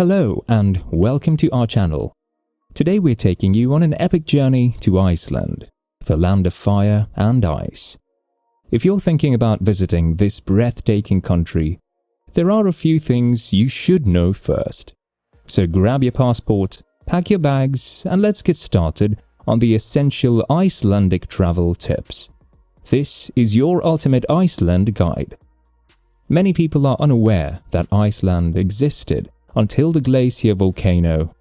Hello and welcome to our channel. Today we're taking you on an epic journey to Iceland, the land of fire and ice. If you're thinking about visiting this breathtaking country, there are a few things you should know first. So grab your passport, pack your bags, and let's get started on the essential Icelandic travel tips. This is your ultimate Iceland guide. Many people are unaware that Iceland existed until the glacier volcano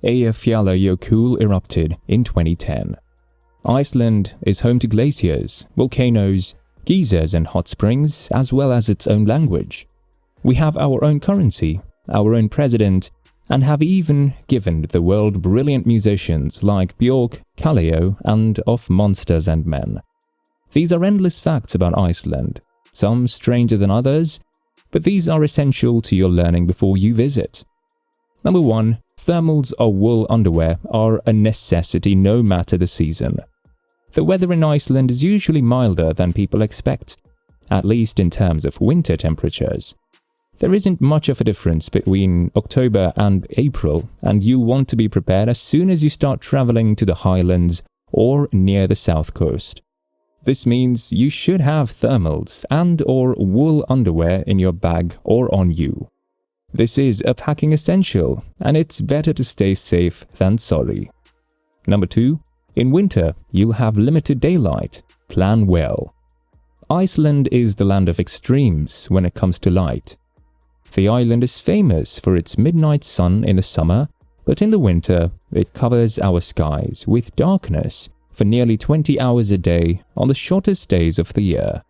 Eyjafjallajökull erupted in 2010. Iceland is home to glaciers, volcanoes, geysers and hot springs, as well as its own language. We have our own currency, our own president, and have even given the world brilliant musicians like Björk, Kallio, and of Monsters and Men. These are endless facts about Iceland, some stranger than others, but these are essential to your learning before you visit. Number 1. Thermals or wool underwear are a necessity no matter the season. The weather in Iceland is usually milder than people expect, at least in terms of winter temperatures. There isn't much of a difference between October and April, and you'll want to be prepared as soon as you start traveling to the highlands or near the south coast. This means you should have thermals and/or wool underwear in your bag or on you. This is a packing essential, and it's better to stay safe than sorry. Number 2. In winter, you'll have limited daylight. Plan well. Iceland is the land of extremes when it comes to light. The island is famous for its midnight sun in the summer, but in the winter, it covers our skies with darkness for nearly 20 hours a day on the shortest days of the year.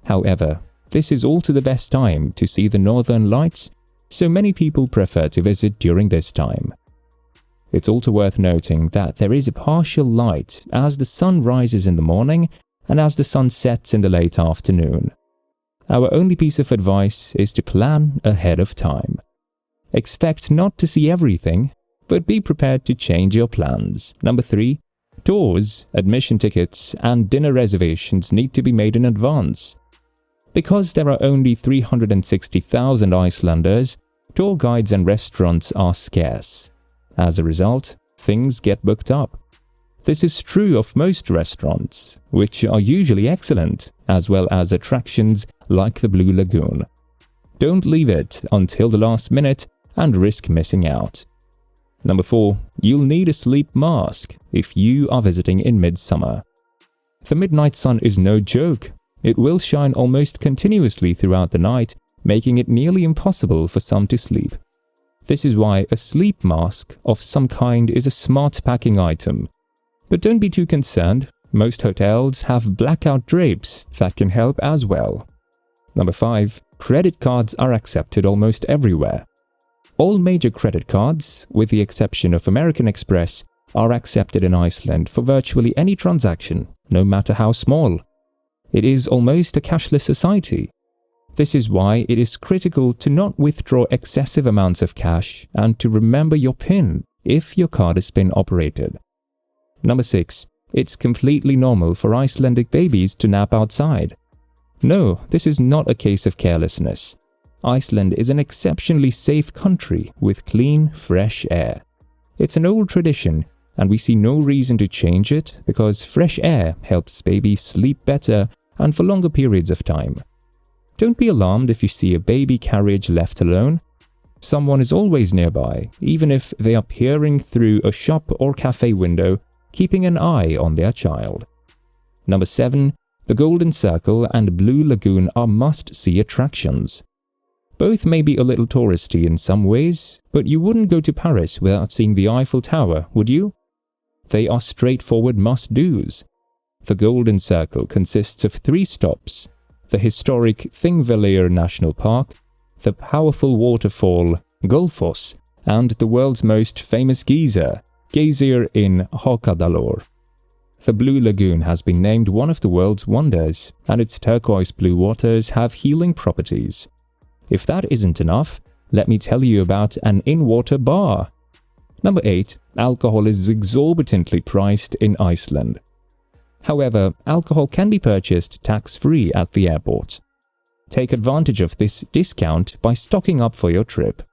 However, this is all to the best time to see the northern lights, so many people prefer to visit during this time. It's also worth noting that there is a partial light as the sun rises in the morning and as the sun sets in the late afternoon. Our only piece of advice is to plan ahead of time. Expect not to see everything, but be prepared to change your plans. Number 3. Tours, admission tickets, and dinner reservations need to be made in advance. Because there are only 360,000 Icelanders, tour guides and restaurants are scarce. As a result, things get booked up. This is true of most restaurants, which are usually excellent, as well as attractions like the Blue Lagoon. Don't leave it until the last minute and risk missing out. Number 4. You'll need a sleep mask if you are visiting in midsummer. The midnight sun is no joke. It will shine almost continuously throughout the night, making it nearly impossible for some to sleep. This is why a sleep mask of some kind is a smart packing item. But don't be too concerned, most hotels have blackout drapes that can help as well. Number 5. Credit cards are accepted almost everywhere. All major credit cards, with the exception of American Express, are accepted in Iceland for virtually any transaction, no matter how small. It is almost a cashless society. This is why it is critical to not withdraw excessive amounts of cash and to remember your PIN if your card is PIN operated. Number 6. It's completely normal for Icelandic babies to nap outside. No, this is not a case of carelessness. Iceland is an exceptionally safe country with clean, fresh air. It's an old tradition, and we see no reason to change it because fresh air helps babies sleep better and for longer periods of time. Don't be alarmed if you see a baby carriage left alone. Someone is always nearby, even if they are peering through a shop or cafe window, keeping an eye on their child. Number 7. The Golden Circle and Blue Lagoon are must-see attractions. Both may be a little touristy in some ways, but you wouldn't go to Paris without seeing the Eiffel Tower, would you? They are straightforward must-dos. The Golden Circle consists of 3 stops: the historic Thingvellir National Park, the powerful waterfall Gullfoss, and the world's most famous geyser in Jökulsárlón. The Blue Lagoon has been named one of the world's wonders, and its turquoise blue waters have healing properties. If that isn't enough, let me tell you about an in-water bar. Number 8. Alcohol is exorbitantly priced in Iceland. However, alcohol can be purchased tax-free at the airport. Take advantage of this discount by stocking up for your trip.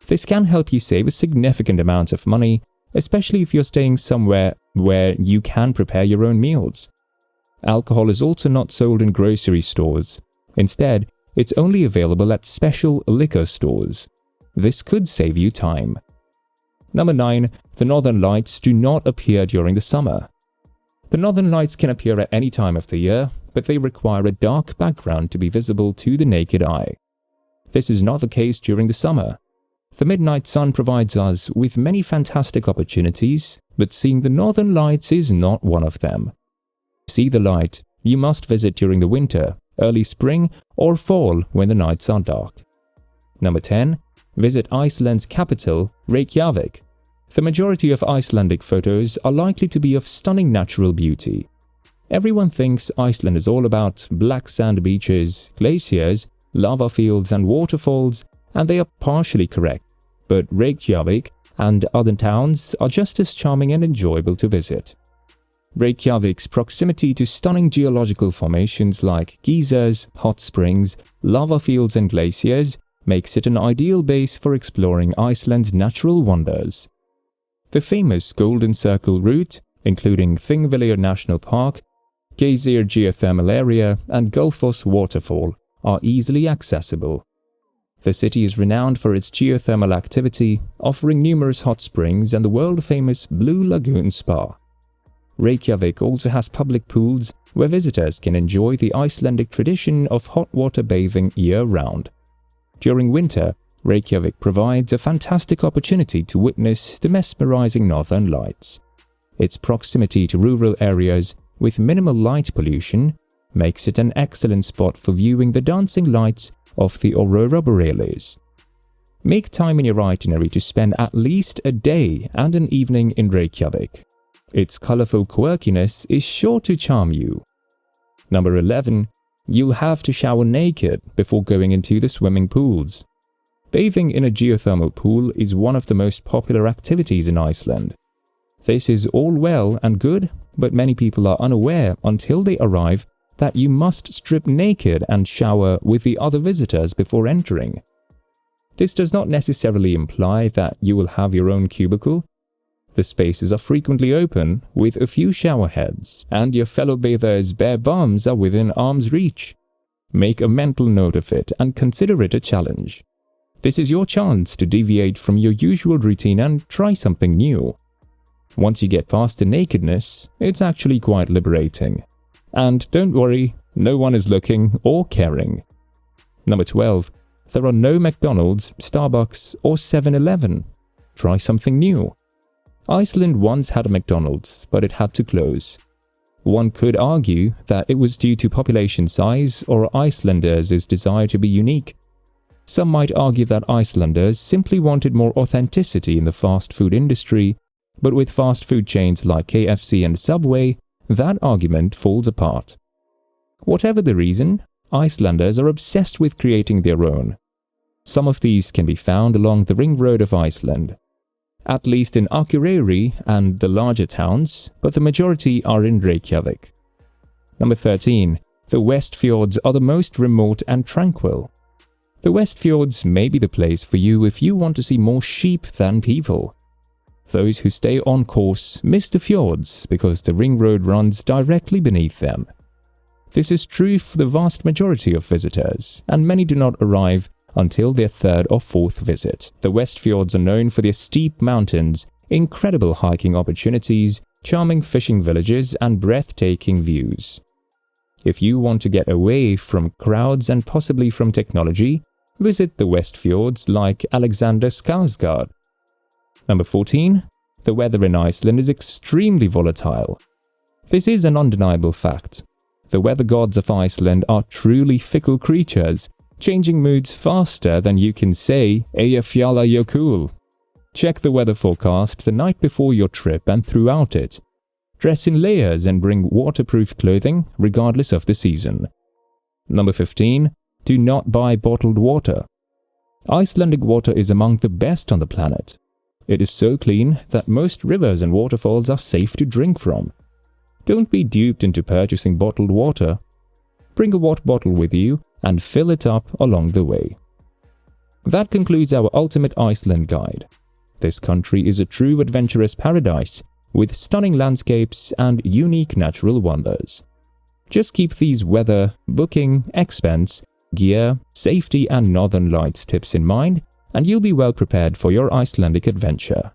This can help you save a significant amount of money, especially if you're staying somewhere where you can prepare your own meals. Alcohol is also not sold in grocery stores. Instead, it's only available at special liquor stores. This could save you time. Number 9. The Northern Lights do not appear during the summer. The Northern Lights can appear at any time of the year, but they require a dark background to be visible to the naked eye. This is not the case during the summer. The midnight sun provides us with many fantastic opportunities, but seeing the Northern Lights is not one of them. To see the light, you must visit during the winter, early spring, or fall when the nights are dark. Number 10. Visit Iceland's capital, Reykjavik. The majority of Icelandic photos are likely to be of stunning natural beauty. Everyone thinks Iceland is all about black sand beaches, glaciers, lava fields and waterfalls, and they are partially correct, but Reykjavik and other towns are just as charming and enjoyable to visit. Reykjavik's proximity to stunning geological formations like geysers, hot springs, lava fields and glaciers makes it an ideal base for exploring Iceland's natural wonders. The famous Golden Circle route, including Thingvellir National Park, Geysir Geothermal Area and Gullfoss Waterfall, are easily accessible. The city is renowned for its geothermal activity, offering numerous hot springs and the world-famous Blue Lagoon Spa. Reykjavik also has public pools where visitors can enjoy the Icelandic tradition of hot water bathing year-round. During winter, Reykjavik provides a fantastic opportunity to witness the mesmerizing northern lights. Its proximity to rural areas with minimal light pollution makes it an excellent spot for viewing the dancing lights of the aurora borealis. Make time in your itinerary to spend at least a day and an evening in Reykjavik. Its colorful quirkiness is sure to charm you. Number 11. You'll have to shower naked before going into the swimming pools. Bathing in a geothermal pool is one of the most popular activities in Iceland. This is all well and good, but many people are unaware until they arrive that you must strip naked and shower with the other visitors before entering. This does not necessarily imply that you will have your own cubicle. The spaces are frequently open, with a few shower heads, and your fellow bathers' bare bums are within arm's reach. Make a mental note of it and consider it a challenge. This is your chance to deviate from your usual routine and try something new. Once you get past the nakedness, it's actually quite liberating. And don't worry, no one is looking or caring. Number 12. There are no McDonald's, Starbucks or 7-Eleven. Try something new. Iceland once had a McDonald's, but it had to close. One could argue that it was due to population size or Icelanders' desire to be unique. Some might argue that Icelanders simply wanted more authenticity in the fast food industry, but with fast food chains like KFC and Subway, that argument falls apart. Whatever the reason, Icelanders are obsessed with creating their own. Some of these can be found along the ring road of Iceland, at least in Akureyri and the larger towns, but the majority are in Reykjavik. Number 13. The West Fjords are the most remote and tranquil. The West Fjords may be the place for you if you want to see more sheep than people. Those who stay on course miss the fjords because the ring road runs directly beneath them. This is true for the vast majority of visitors, and many do not arrive until their third or fourth visit. The West Fjords are known for their steep mountains, incredible hiking opportunities, charming fishing villages, and breathtaking views. If you want to get away from crowds and possibly from technology, visit the West Fjords like Alexander Skarsgård. Number 14. The weather in Iceland is extremely volatile. This is an undeniable fact. The weather gods of Iceland are truly fickle creatures, changing moods faster than you can say Eyjafjallajökull. Check the weather forecast the night before your trip and throughout it. Dress in layers and bring waterproof clothing regardless of the season. Number 15. Do not buy bottled water. Icelandic water is among the best on the planet. It is so clean that most rivers and waterfalls are safe to drink from. Don't be duped into purchasing bottled water. Bring a water bottle with you and fill it up along the way. That concludes our ultimate Iceland guide. This country is a true adventurous paradise with stunning landscapes and unique natural wonders. Just keep these weather, booking, expense, gear, safety and northern lights tips in mind, and you'll be well prepared for your Icelandic adventure.